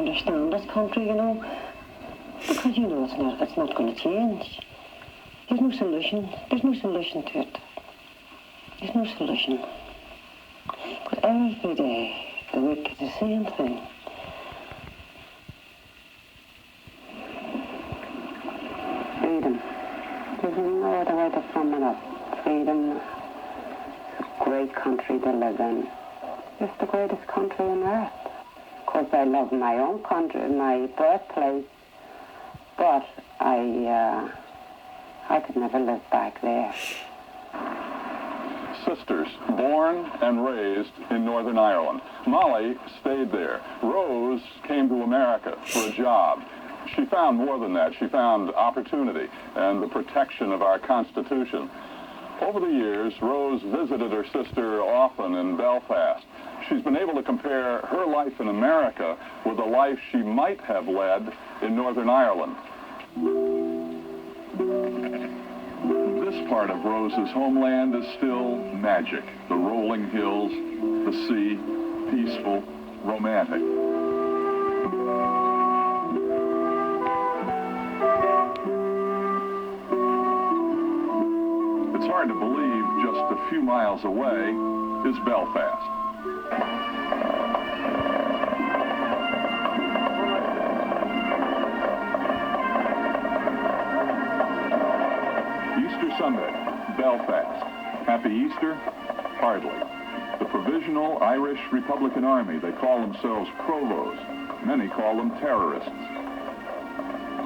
understand this country, you know, because you know it's not going to change. There's no solution. There's no solution to it. There's no solution. But every day, the week is the same thing. Freedom. There's no other way to sum it up. Freedom. It's a great country to live in. It's the greatest country on earth. Of course, I love my own country, my birthplace, but I could never live back there. Sisters, born and raised in Northern Ireland. Molly stayed there. Rose came to America for a job. She found more than that. She found opportunity and the protection of our Constitution. Over the years, Rose visited her sister often in Belfast. She's been able to compare her life in America with the life she might have led in Northern Ireland. This part of Rose's homeland is still magic. The rolling hills, the sea, peaceful, romantic. It's hard to believe just a few miles away is Belfast. Easter Sunday, Belfast. Happy Easter? Hardly. The Provisional Irish Republican Army, they call themselves Provos. Many call them terrorists.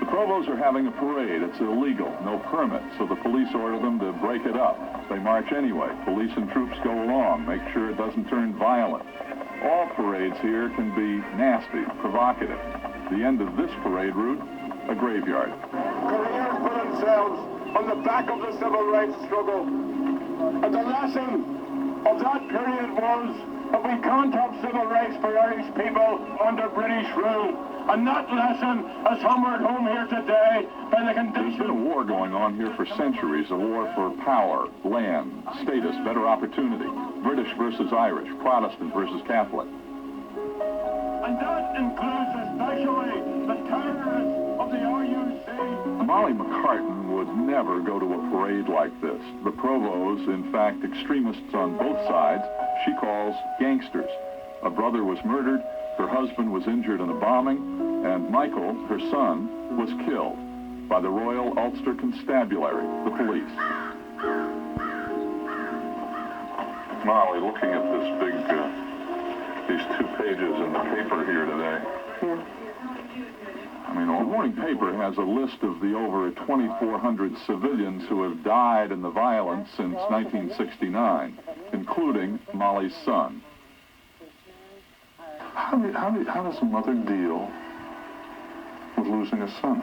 The Provos are having a parade. It's illegal, no permit, so the police order them to break it up. They march anyway. Police and troops go along, make sure it doesn't turn violent. All parades here can be nasty, provocative. The end of this parade route, a graveyard. Careers put themselves on the back of the civil rights struggle. And the lesson of that period was that we can't have civil rights for Irish people under British rule. And that lesson is hammered home here today by the condition. There's been a war going on here for centuries, a war for power, land, status, better opportunity. British versus Irish, Protestant versus Catholic. And that includes especially the terrorists of the RUC. Molly McCartan would never go to a parade like this. The Provos, in fact, extremists on both sides, she calls gangsters. A brother was murdered, her husband was injured in a bombing, and Michael, her son, was killed by the Royal Ulster Constabulary, the police. Molly, looking at this big, these 2 pages in the paper here today. Yeah. I mean, the morning paper has a list of the over 2,400 civilians who have died in the violence since 1969, including Molly's son. How does a mother deal with losing a son?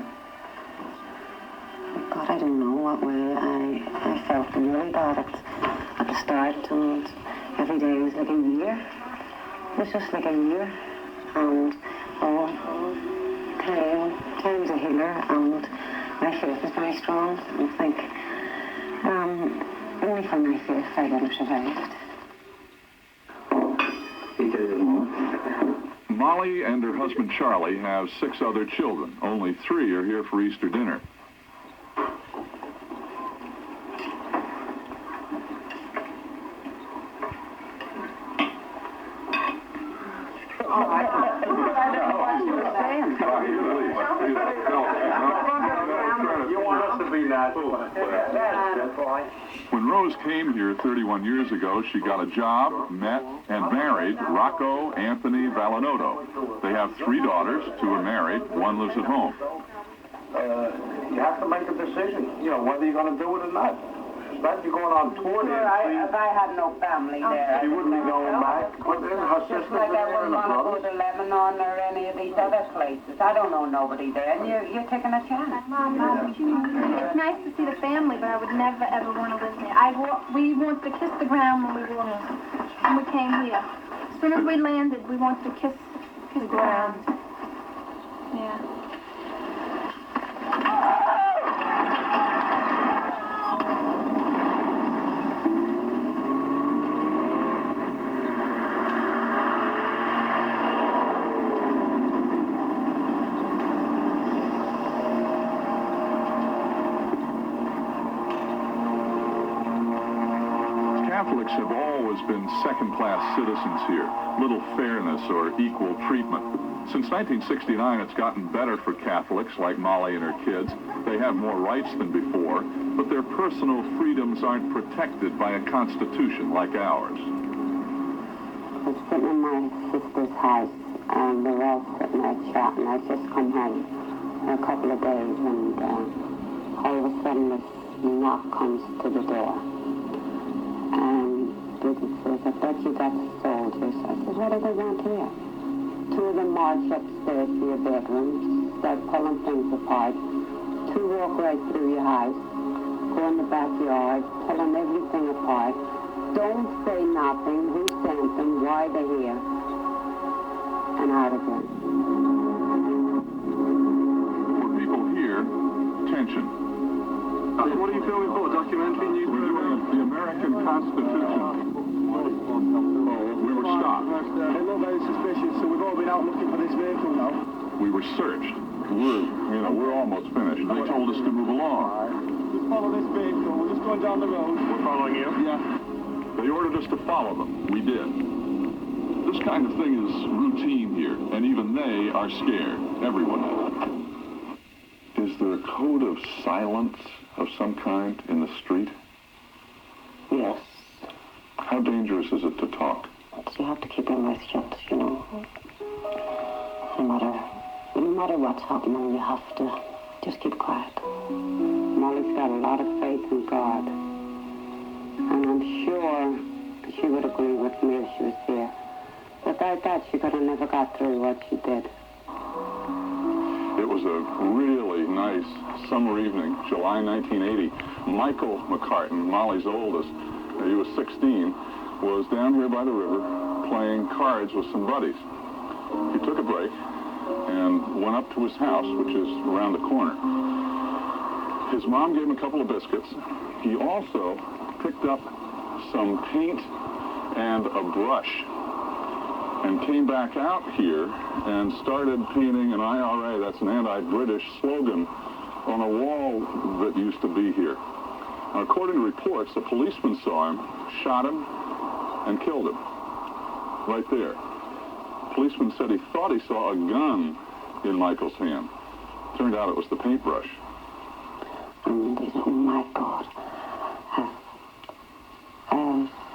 God, I don't know what way. I felt really bad at the start, and every day was like a year. It was just like a year, and time's a healer, and my faith is very strong. I think only for my faith I would have survived. Molly and her husband Charlie have 6 other children. Only 3 are here for Easter dinner. When Rose came here 31 years ago, she got a job, met, and married Rocco Anthony Valinotto. They have 3 daughters, 2 are married, 1 lives at home. You have to make a decision, whether you're going to do it or not. It's not you're going on tour there. If I had no family there, She wouldn't be going back. But then her sister just like I wouldn't want to go to Lebanon or any of these other places. I don't know nobody there, and you're taking a chance. It's nice to see the family, but I would never ever want to live there. We wanted to kiss the ground when we came here. As soon as we landed, we wanted to kiss the ground. Yeah. Catholics have always been second-class citizens here. Little fairness or equal treatment. Since 1969, it's gotten better for Catholics like Molly and her kids. They have more rights than before, but their personal freedoms aren't protected by a constitution like ours. I was sitting in my sister's house, and we were all sitting there chatting. I'd just come home for a couple of days, and all of a sudden this knock comes to the door. And Bridget says, I bet you got soldiers. I said, what do they want here? Two of them march upstairs to your bedroom, start pulling things apart. Two walk right through your house, go in the backyard, pulling everything apart. Don't say nothing, who sent them, why they're here, and out again. For people here, tension. What are you filming for? Documentary news program? The American Constitution. We were stopped. They look very suspicious, so we've all been out looking for this vehicle now. We were searched. We're almost finished. They told us to move along. Just follow this vehicle. We're just going down the road. We're following you? Yeah. They ordered us to follow them. We did. This kind of thing is routine here, and even they are scared. Everyone is. Is there a code of silence of some kind in the street? Yes. How dangerous is it to talk? You have to keep your mouth shut, you know. No matter what's happening, you have to just keep quiet. Molly's got a lot of faith in God. And I'm sure she would agree with me if she was here. Without that, she could have never got through what she did. It was a really nice summer evening, July 1980. Michael McCartan, Molly's oldest, he was 16, was down here by the river playing cards with some buddies. He took a break and went up to his house, which is around the corner. His mom gave him a couple of biscuits. He also picked up some paint and a brush and came back out here and started painting an IRA, that's an anti-British slogan, on a wall that used to be here. Now, according to reports, a policeman saw him, shot him, and killed him. Right there. The policeman said he thought he saw a gun in Michael's hand. Turned out it was the paintbrush. And he said, oh my God.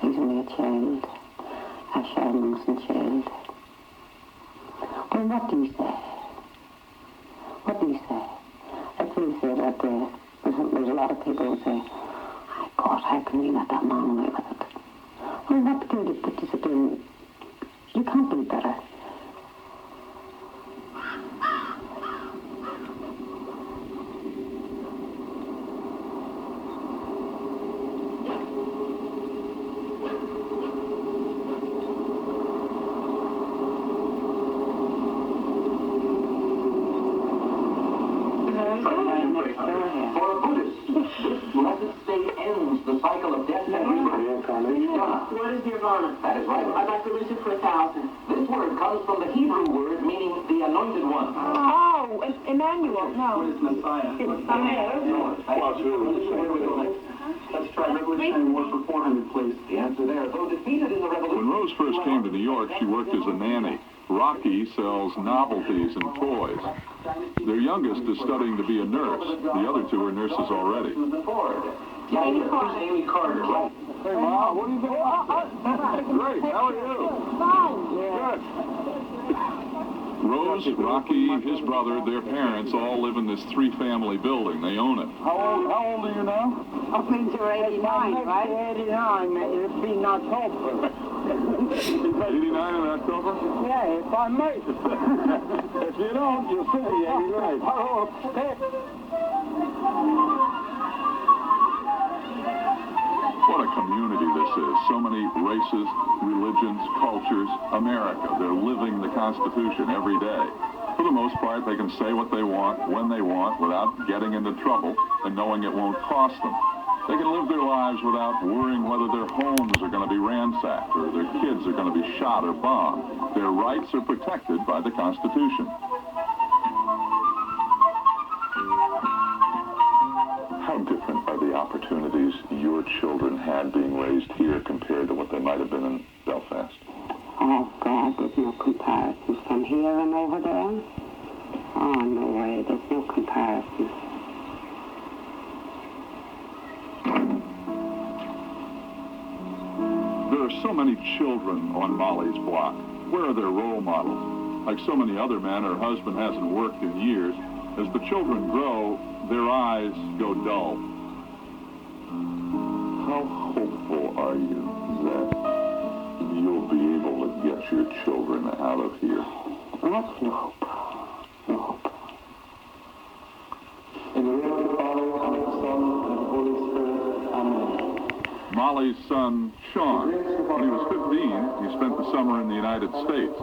He's only a child. A Sherman's child. Well, what do you say? What do you say? I'd really say that there's a lot of people who say, my God, how can we let that man away with it? Well, what good is it to do? You can't do better. What is Nirvana? That is right. I'd like to listen for 1,000. This word comes from the Hebrew word meaning the anointed one. Oh, Emmanuel, no. What is Messiah? Let's try Revolutionary War for 400, please. The answer there. Though defeated in the revolution. When Rose first came to New York, she worked as a nanny. Rocky sells novelties and toys. Their youngest is studying to be a nurse. The other two are nurses already. Amy Carter. Hey, Mom, what are you doing? Great, how are you? Good. Rose, Rocky, his brother, their parents all live in this three-family building. They own it. How old are you now? Up into 89, right? 89, it'd be in October. 89 in October? Yeah, if I make it. If you don't, you'll say, yeah, you're right. What a community this is. So many races, religions, cultures. America. They're living the Constitution every day. For the most part, they can say what they want, when they want, without getting into trouble and knowing it won't cost them. They can live their lives without worrying whether their homes are going to be ransacked or their kids are going to be shot or bombed. Their rights are protected by the Constitution. How different are the the opportunities your children had being raised here compared to what they might have been in Belfast? Oh, God, there's no comparison from here and over there. Oh, no way, there's no comparison. There are so many children on Molly's block. Where are their role models? Like so many other men, her husband hasn't worked in years. As the children grow, their eyes go dull. How hopeful are you that you'll be able to get your children out of here? That's no hope. No hope. In the name of the Father, and of the Son, and of the Holy Spirit. Amen. Molly's son, Sean, when he was 15, he spent the summer in the United States.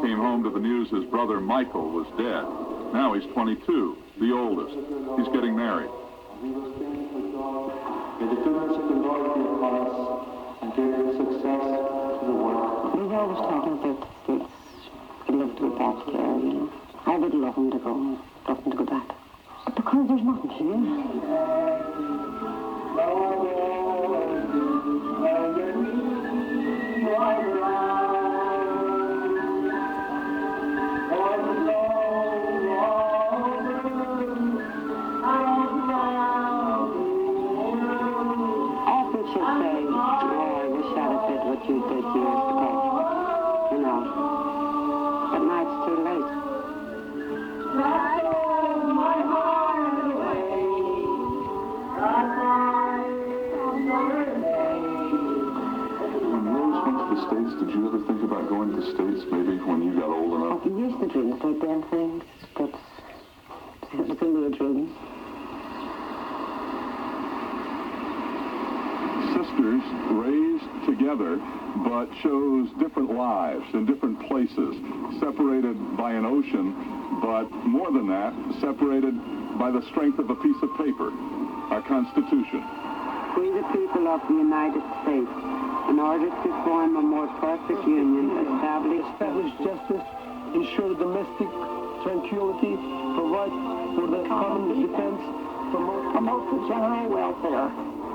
Came home to the news his brother Michael was dead. Now he's 22, the oldest. He's getting married. May the goodness of the Lord be upon us, and give success to the work. We've always talked about the States. We'd love to go back there, you know. I would love him to go back. Because there's nothing to do. You did years ago, you know, but now it's too late. When Rose went to the States, did you ever think about going to the States maybe when you got old enough? I used to dream about them things, but it was only a dream. Sisters raised together, but chose different lives in different places, separated by an ocean, but more than that, separated by the strength of a piece of paper, a constitution. We, the people of the United States, in order to form a more perfect union, establish justice, ensure domestic tranquility, provide for the common defense, promote the general welfare,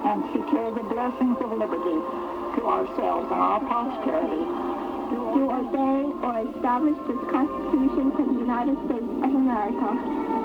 and secure the blessings of liberty to ourselves and our posterity. To obey or establish this Constitution for the United States of America.